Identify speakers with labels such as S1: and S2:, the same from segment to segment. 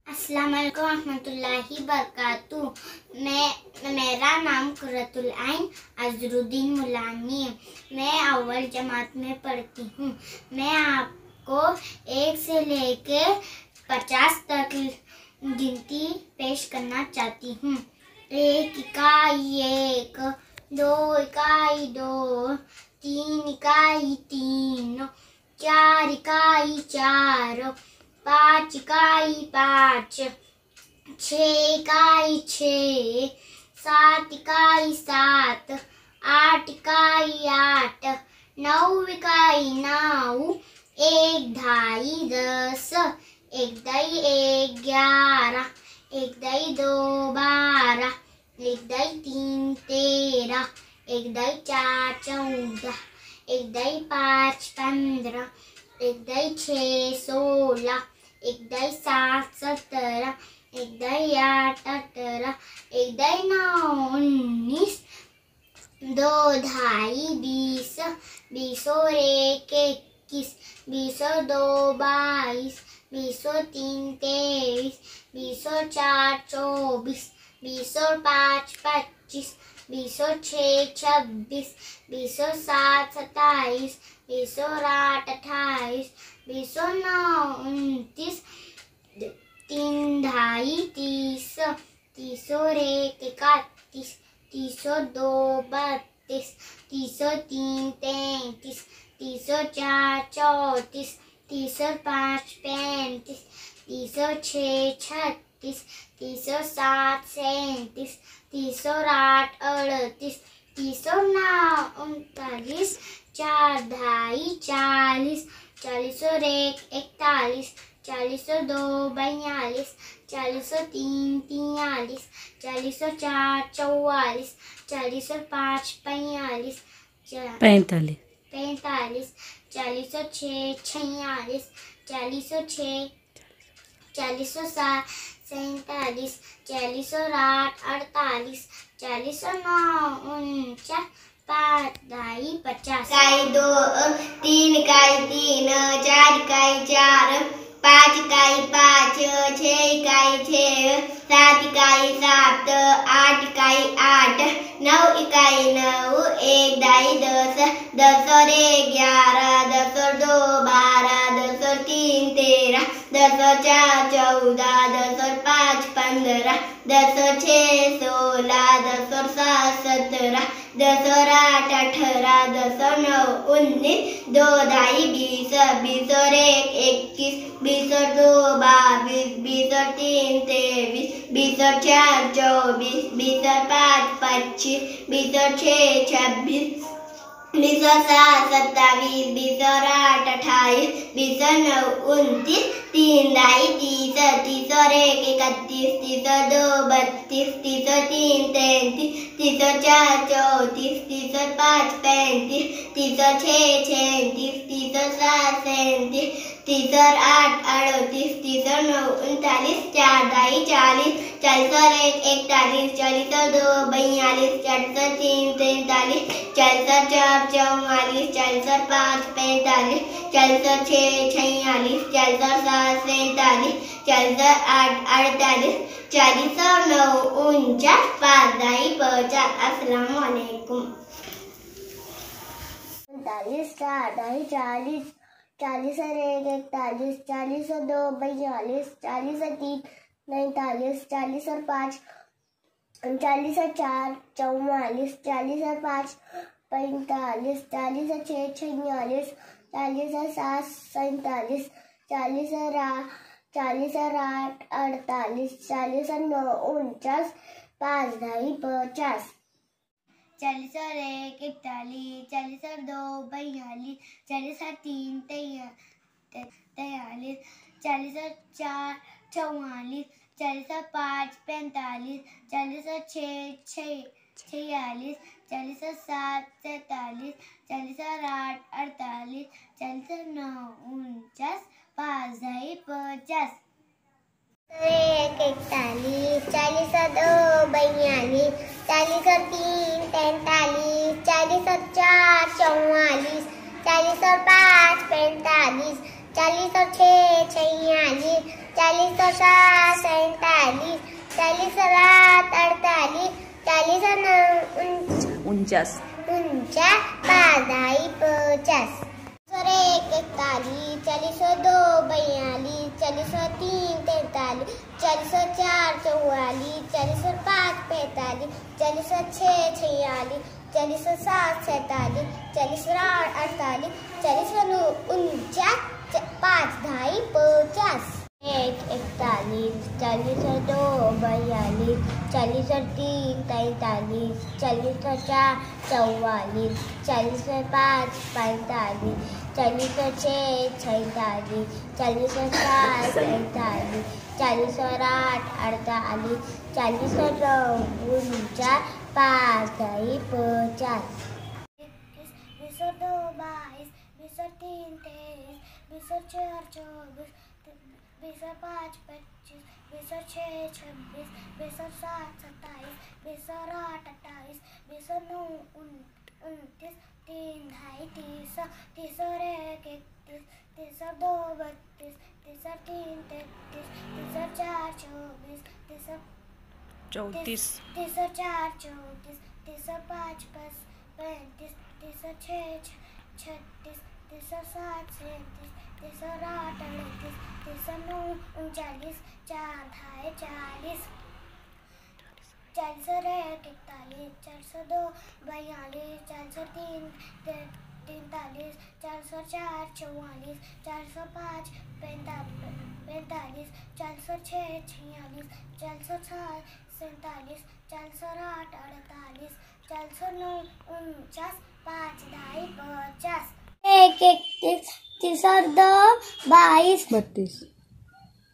S1: अस्सलाम वालेकुम रहमतुल्लाहि बरकातुहू। मेरा नाम कुर्रतुल आइन अजरुद्दीन मुलानी है। मैं अव्वल जमात में पढ़ती हूँ। मैं आपको 1 से लेके 50 तक गिनती पेश करना चाहती हूँ। 1 इकाई 1, 2 इकाई 2, 3 इकाई 3, 4 इकाई 4, 5 इकाई 5, 6 इकाई 6, 7 इकाई 7, 8 इकाई 8, 9 इकाई 9, 1 ढाई 10, 1 दई 1 11, 1 दई 2 12, 1 दई 3 13, 1 दई 4 14, 1 दई 5 15, 1 दई 6 16, 1 दई 7 17, 1 दई 8 18, 1 दई 9 19, 2 ढाई 20, 20 और 1 21, 20 और 2 22, 20 और 3 23, 20 और 4 24, 20 और 5 25, 20 और 6 26, 20 और 7 27, 20 और 8 28, 20 और 9 29, 3 ढाई 30, 30 और 1 31, 30 और 2 32, 30 और 3 33, 30 और 4 34, 30 और 5 35, 30 और 6 36, 30 और 7 37, 30 और 8 38, 30 और 9 39, 4 ढाई 40, 40 और 1 41, 40 और 2 42, 40 और 3 43, 40 और 4 44, 40 और 5 45,
S2: 45,
S1: 45, 40 और 6 46, 40 और 6 40 और 7 47, 40 और 8 48, 40 और 9 49, 5 ढाई 50, इकाई 2, 3 इकाई 3, 4 इकाई 4, 5 इकाई 5, 6 इकाई 6, 7 इकाई 7, 8 इकाई 8, 9 इकाई 9, 1 ढाई 10, 10 और 1 11, 10 और 2 12, 10 और 3 13, 10 और 4 14, 10 और 5 15, 10 और 6 16, 10 और 7 17, 10 और 8 18, 10 और 9 19, 2 ढाई 20, 20 और 1 21, 20 और 2 22, 20 और 3 23, 20 और 4 24, 20 और 5 25, 20 और 6 26, 20 और 7 27, 20 और 8 28, 20 और 9 29, 3 ढाई 30, 30 और 1 31, 30 और 2 32, 30 और 3 33, 30 और 4 34, 30 और 5 35, 30 और 6 36, 30 और 7 37, 30 और 8 38, 30 और 9 39, 4 ढाई 40, 40 और 1 41, 40 और 2 42, 40 और 3 43, 40 और 4 44, 40 और 5 45, 40 और 6 46, 40 और 7 47, 40 और 8 48, 40 और 9 49, 5 ढाई 50। अस्सलाम वालेकुम। 45, 4 ढाई 40, 40 और 1 41, 40 और 2 42, 40 और 3 49, 40 और 5 40 और 4 44, 40 और 5 45, 40 और 6 46, 40 और 7 47, 40 और 8 48, 40 और 9 49, 5 ढाई 50, 40 और 1 41, 40 और 2 42, 40 और 3 43, 40 और 4 44, 40 और 5 45, 40 और 6 46, 40 और 7 47, 40 और 8 48, 40 और 9 49, 5 ढाई 50, 1 41, 40 और 2 42, 40 और 3 43, 40 और 4 44, 40 और 5 45, 40 और 6 46, 40 और 7 47, 40 और 8 48, 40 और 9 49, 5 ढाई 50, 1 41, 40 और 2 42, 40 और 3 43, 40 और 4 44, 40 और 5 45, 40 और 6 46, 40 और 7 47, 40 और 8 48, 40 और 49, 5 ढाई 50, 1 41, 40 और 2 42, 40 और 3 43, 40 और 4 44, 40 और 5 45, 40 और 6 46, 40 और 7 47, 40 और 8 48, 40 और 9 49, 5 ढाई 50, 20 और 2 22, 20 और 3 23, 20 और 4 24, 20 और 5 25, 20 और 6 26, 20 और 7 27, 20 और 8 28, 20 और 9 29, 3 ढाई 30, 30 और 1 31, 30 और 2 32, 30 और 3 33, 30 और 4 24, 30 और 34, 30 और 4 34, 30 और 5 35, 30 और 6 36, 30 और 7 37, 30 और 8 38, 30 और 9 39, 4 ढाई 40, 40 और 1 41, 40 और 2 42, 40 और 3 43, 40 और 4 44, 40 और 5 45, 40 और 6 46, 40 और 7 47, 40 और 8 48, 40 और 9 49, 5 ढाई 50, 1 31, 30 और 2 22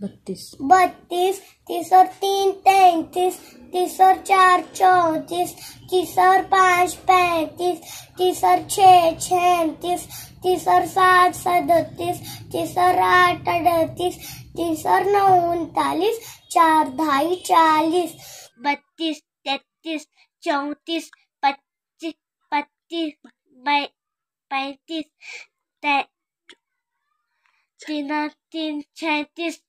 S1: 32, 30 और 3 33, 30 और 4 34, 30 और 5 35, 30 और 6 36, 30 और 7 37, 30 और 8 38, 30 और 9 39, 4 ढाई 40, 32 33 34 25 35 33 36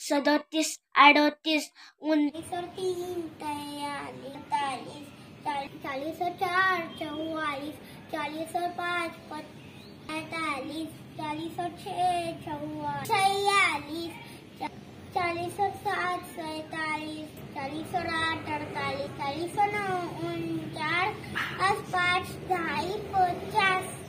S1: 37 38 19 और 3 43 40 और 4 44, 40 और 5 45, 40 और 6 46, 40 और 7 47, 40 और 8 48, 40 और 9 49, 5 ढाई 50।